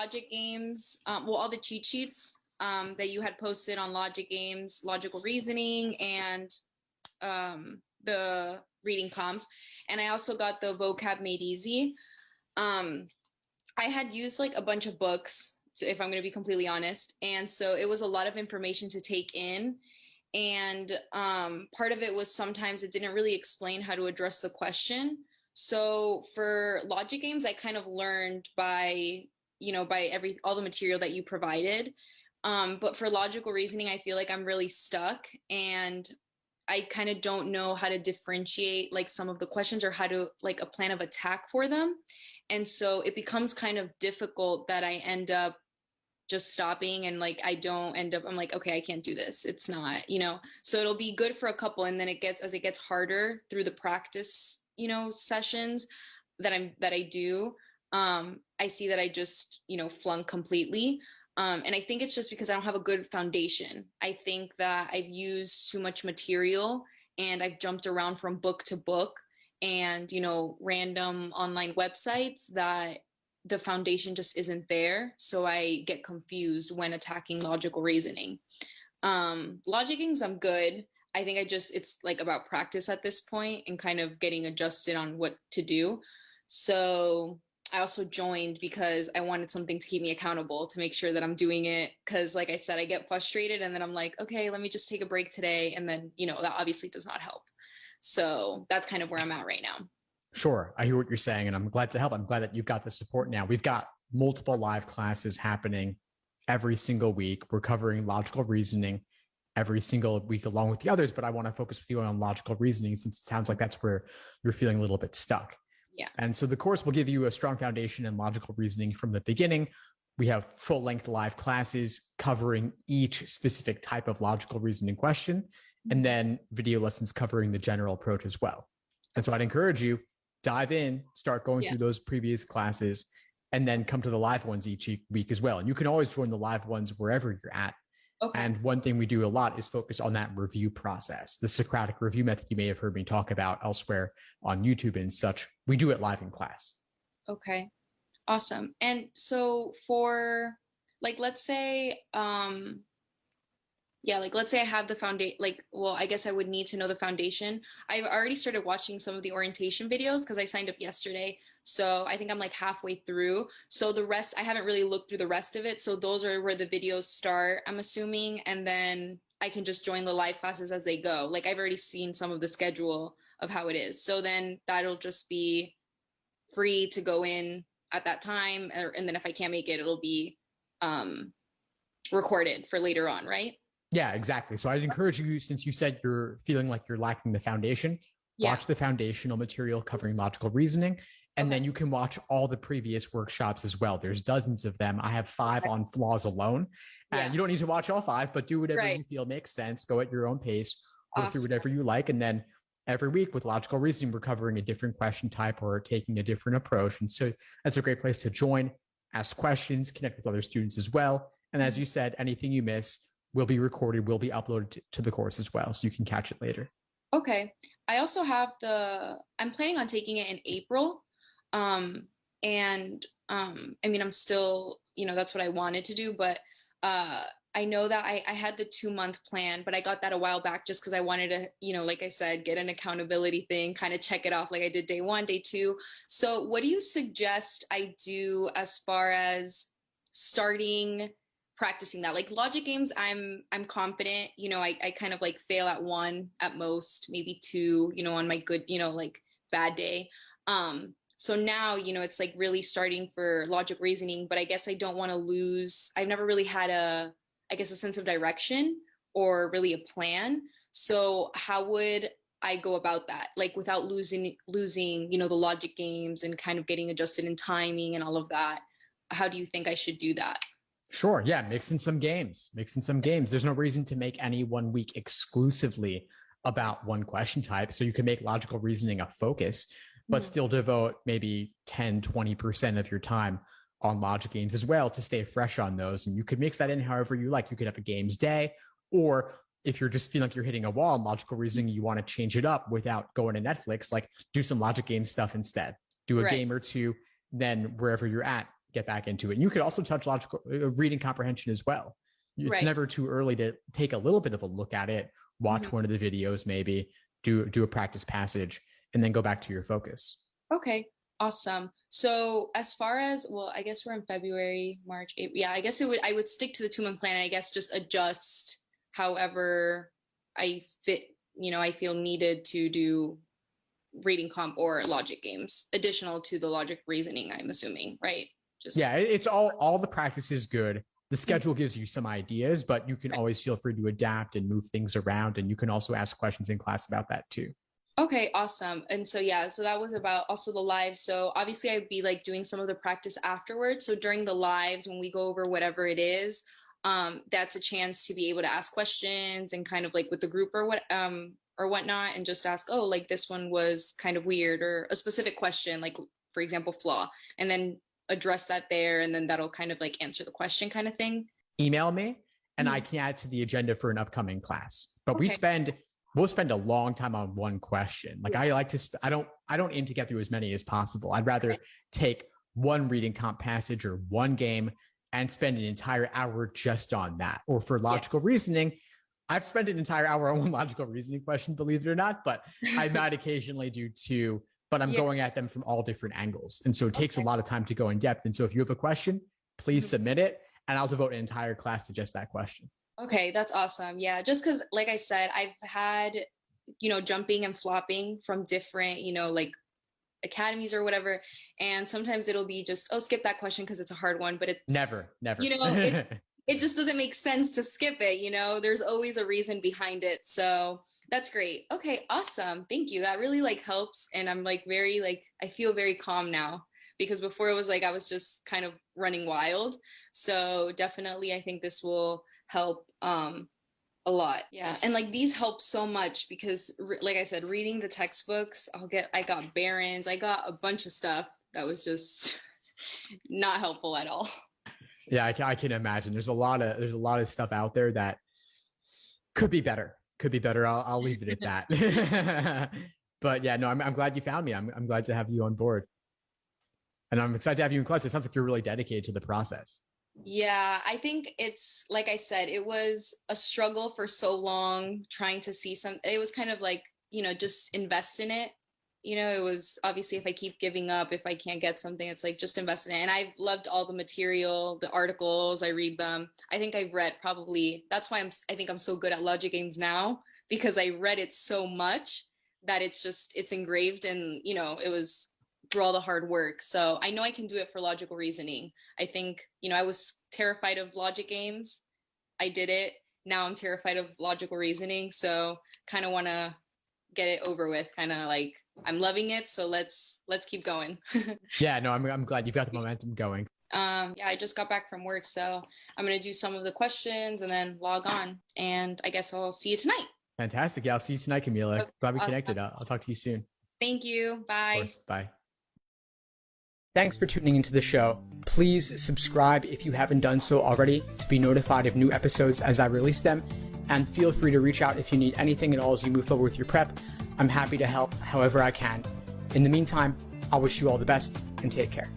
logic games, all the cheat sheets that you had posted on logic games, logical reasoning, and the reading comp. And I also got the vocab made easy. I had used like a bunch of books, if I'm going to be completely honest. And so it was a lot of information to take in. And part of it was sometimes it didn't really explain how to address the question. So for logic games, I kind of learned by, by all the material that you provided. But for logical reasoning, I feel like I'm really stuck, and I kind of don't know how to differentiate like some of the questions or how to like a plan of attack for them. And so it becomes kind of difficult that I end up just stopping, and like I don't end up, I'm like, okay, I can't do this. It's not, so it'll be good for a couple, and then as it gets harder through the practice, sessions that I do, I see that I just, flunk completely. And I think it's just because I don't have a good foundation. I think that I've used too much material, and I've jumped around from book to book and, random online websites, that the foundation just isn't there. So I get confused when attacking logical reasoning. Logic games, I'm good. I think it's like about practice at this point and kind of getting adjusted on what to do. So I also joined because I wanted something to keep me accountable, to make sure that I'm doing it. Because like I said, I get frustrated and then I'm like, okay, let me just take a break today. And then, that obviously does not help. So that's kind of where I'm at right now. Sure. I hear what you're saying, and I'm glad to help. I'm glad that you've got the support now. We've got multiple live classes happening every single week. We're covering logical reasoning every single week along with the others, but I want to focus with you on logical reasoning since it sounds like that's where you're feeling a little bit stuck. Yeah. And so the course will give you a strong foundation in logical reasoning from the beginning. We have full-length live classes covering each specific type of logical reasoning question, and then video lessons covering the general approach as well. And so I'd encourage you, dive in, start going through those previous classes, and then come to the live ones each week as well. And you can always join the live ones wherever you're at. Okay. And one thing we do a lot is focus on that review process, the Socratic review method you may have heard me talk about elsewhere on YouTube and such. We do it live in class. Okay. Awesome. And so for like, let's say, let's say I have the foundation, I guess I would need to know the foundation. I've already started watching some of the orientation videos because I signed up yesterday. So I think I'm like halfway through. So the rest, I haven't really looked through the rest of it. So those are where the videos start, I'm assuming. And then I can just join the live classes as they go. Like I've already seen some of the schedule of how it is. So then that'll just be free to go in at that time. And then if I can't make it, it'll be recorded for later on, right? Yeah, exactly. So I'd encourage you, since you said you're feeling like you're lacking the foundation, watch the foundational material covering logical reasoning, and then you can watch all the previous workshops as well. There's dozens of them. I have 5 on flaws alone, and you don't need to watch all 5, but do whatever you feel makes sense. Go at your own pace, go through whatever you like. And then every week with logical reasoning, we're covering a different question type or taking a different approach. And so that's a great place to join, ask questions, connect with other students as well. And as you said, anything you miss will be recorded, will be uploaded to the course as well, so you can catch it later. Okay. I also have I'm planning on taking it in April. I mean, I'm still, that's what I wanted to do, but I know that I had the 2-month plan, but I got that a while back just because I wanted to, like I said, get an accountability thing, kind of check it off like I did day 1, day 2. So what do you suggest I do as far as starting practicing that? Like logic games, I'm confident, I kind of like fail at 1 at most, maybe 2, on my good, like bad day. So now, it's like really starting for logic reasoning, but I guess I don't want to lose. I've never really had a sense of direction or really a plan. So how would I go about that? Like without losing, the logic games and kind of getting adjusted in timing and all of that. How do you think I should do that? Sure. Yeah. Mix in some games. There's no reason to make any one week exclusively about one question type. So you can make logical reasoning a focus, but still devote maybe 10, 20% of your time on logic games as well to stay fresh on those. And you could mix that in however you like. You could have a games day, or if you're just feeling like you're hitting a wall in logical reasoning, you want to change it up without going to Netflix, like do some logic game stuff instead. Do a game or two, then wherever you're at, get back into it. And you could also touch logical reading comprehension as well. It's never too early to take a little bit of a look at it, watch one of the videos, maybe do a practice passage, and then go back to your focus. Okay, awesome. So as far as, well, I guess we're in February, March, April. Yeah, I guess I would stick to the 2-month plan. I guess just adjust however I feel needed to do reading comp or logic games, additional to the logic reasoning, I'm assuming, right? It's all the practice is good. The schedule gives you some ideas, but you can always feel free to adapt and move things around. And you can also ask questions in class about that too. Okay, awesome. And so, so that was about also the live. So obviously I'd be like doing some of the practice afterwards. So during the lives, when we go over whatever it is, that's a chance to be able to ask questions and kind of like with the group or whatnot, and just ask, oh, like this one was kind of weird, or a specific question, like for example, flaw, and then address that there, and then that'll kind of like answer the question kind of thing. Email me and I can add to the agenda for an upcoming class. But we'll spend a long time on one question. Like I like to, I don't aim to get through as many as possible. I'd rather take one reading comp passage or one game and spend an entire hour just on that. Or for logical reasoning, I've spent an entire hour on one logical reasoning question, believe it or not, but I might occasionally do two, but I'm going at them from all different angles. And so it takes a lot of time to go in depth. And so if you have a question, please submit it and I'll devote an entire class to just that question. Okay, that's awesome. Yeah, just because, like I said, I've had, jumping and flopping from different, like academies or whatever. And sometimes it'll be just, oh, skip that question because it's a hard one, but it's never. It just doesn't make sense to skip it. There's always a reason behind it. So that's great. Okay, awesome. Thank you. That really like helps. And I'm like very I feel very calm now, because before it was like I was just kind of running wild. So definitely I think this will help a lot. Yeah. And like these help so much because like I said, reading the textbooks, I got Barron's, I got a bunch of stuff that was just not helpful at all. Yeah, I can imagine. There's a lot of stuff out there that could be better. I'll leave it at that. But yeah, no, I'm glad you found me. I'm glad to have you on board. And I'm excited to have you in class. It sounds like you're really dedicated to the process. Yeah, I think it's, like I said, it was a struggle for so long trying to see it was kind of like, just invest in it. It was obviously if I keep giving up, if I can't get something, it's like just invest in it. And I've loved all the material, the articles, I read them. I think I've read that's why I think I'm so good at logic games now, because I read it so much that it's engraved and, it was through all the hard work. So I know I can do it for logical reasoning. I think, I was terrified of logic games. I did it. Now I'm terrified of logical reasoning. So kind of want to get it over with, kind of like I'm loving it. So let's keep going. Yeah, no, I'm glad you've got the momentum going. I just got back from work. So I'm going to do some of the questions and then log on. And I guess I'll see you tonight. Fantastic. Yeah, I'll see you tonight, Camila. Glad we connected. I'll talk to you soon. Thank you. Bye. Of course. Bye. Thanks for tuning into the show. Please subscribe if you haven't done so already to be notified of new episodes as I release them. And feel free to reach out if you need anything at all as you move forward with your prep. I'm happy to help however I can. In the meantime, I'll wish you all the best and take care.